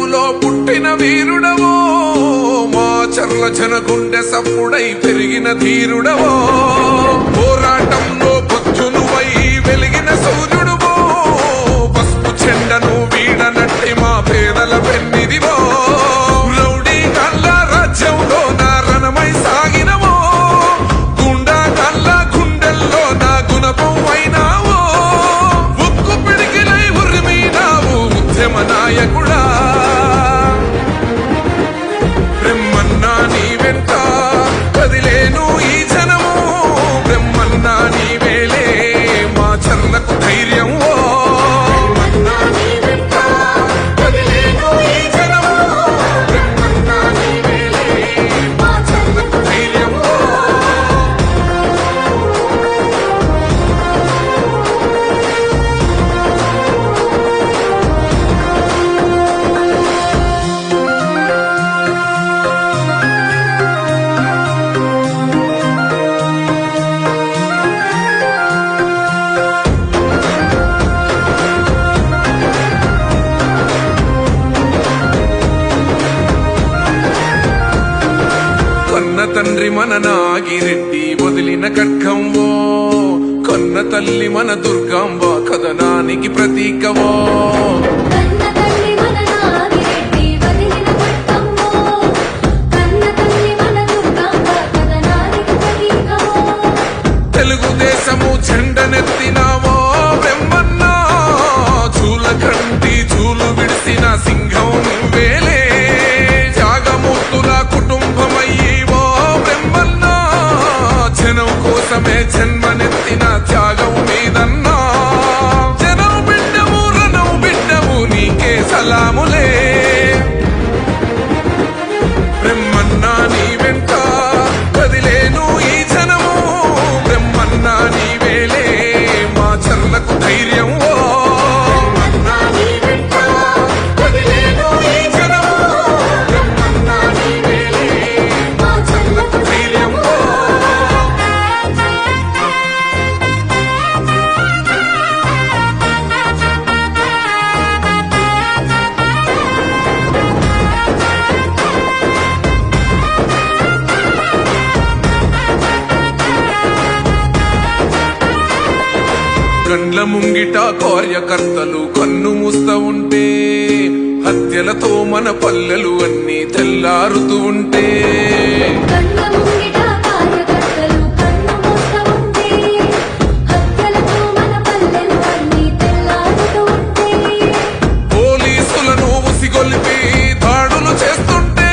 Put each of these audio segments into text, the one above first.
వంశములో పుట్టిన వీరుడవో, మా చర్ల జనగుండె సప్పుడై పెరిగిన ధీరుడవో, పోరాటంలో బుద్ధునువై వెలిగిన సూర్యుడువో, పసుపు చెండను వీడనట్టి మా పేదల పెన్నిదివో, రౌడీ గల్ల రాజ్యంలో నా రణమై సాగినవో, గుండా గల్ల గుండెల్లో నా గుణపం అయినావో, ఉక్కు పిడికిలై ఉరిమినావు ఉద్యమ నాయకుడా. బ్రహ్మన్నా నీ వెంట కదిలేను ఈ జనము, బ్రహ్మన్నా నీ వేలే మా చర్లకు ధైర్యం. తండ్రి మన నాగిరెడ్డి వదిలిన ఖడ్గంవో, కన్న తల్లి మన దుర్గాంబ కథనానికి ప్రతీకవో, తెలుగుదేశము జెండనెత్తినావో బ్రహ్మన్నా, చూలకంటి చూలు విడిసిన సింహం నువ్వేలే, త్యాగమూర్తుల కుటుంబమయ్యి జనం కోసమే జన్మనెత్తిన త్యాగం మీదన్నా, జనం బిడ్డము రణం బిడ్డము నీకే సలాములే. బ్రహ్మన్నా నీ వెంట కదిలేను ఈ జనము, బ్రహ్మన్నా నీ వేలే మా చర్లకు ధైర్యం. గండ్ల ముంగిట కార్యకర్తలు కన్ను మూస్తా ఉంటే, హత్యలతో మన పల్లెలు అన్ని తెల్లారుతూ ఉంటే, పోలీసులను ఉసిగొల్పి దాడులు చేస్తుంటే,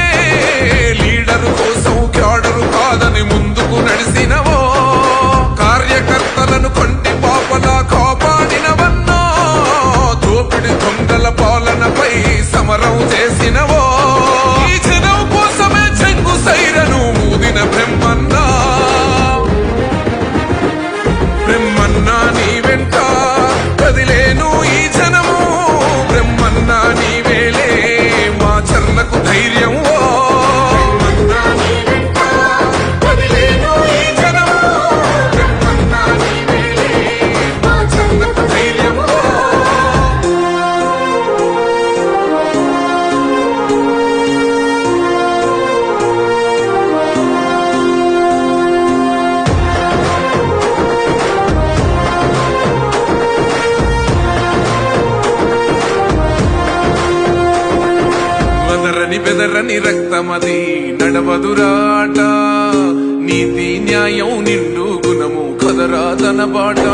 లీడరు కోసం క్యాడరు కాదని ముందుకు నడిసినవో, కార్యకర్తలను కొంటి పాపలా కాపాడినవన్నా, దోపిడి దొంగల పాలనపై సమరం చేసినవో, ఈ జనం కోసమే చెంగు సైరను ఊదిన బ్రహ్మన్నా. బ్రహ్మన్నా నీ వెంట కదిలేను ఈ జనము, బ్రహ్మన్నా నీ వేలే మా చర్లకు ధైర్యం. బెదరని రక్తమది నడవదురాట, నీతి న్యాయం నిండు గుణము కదరా తన బాట.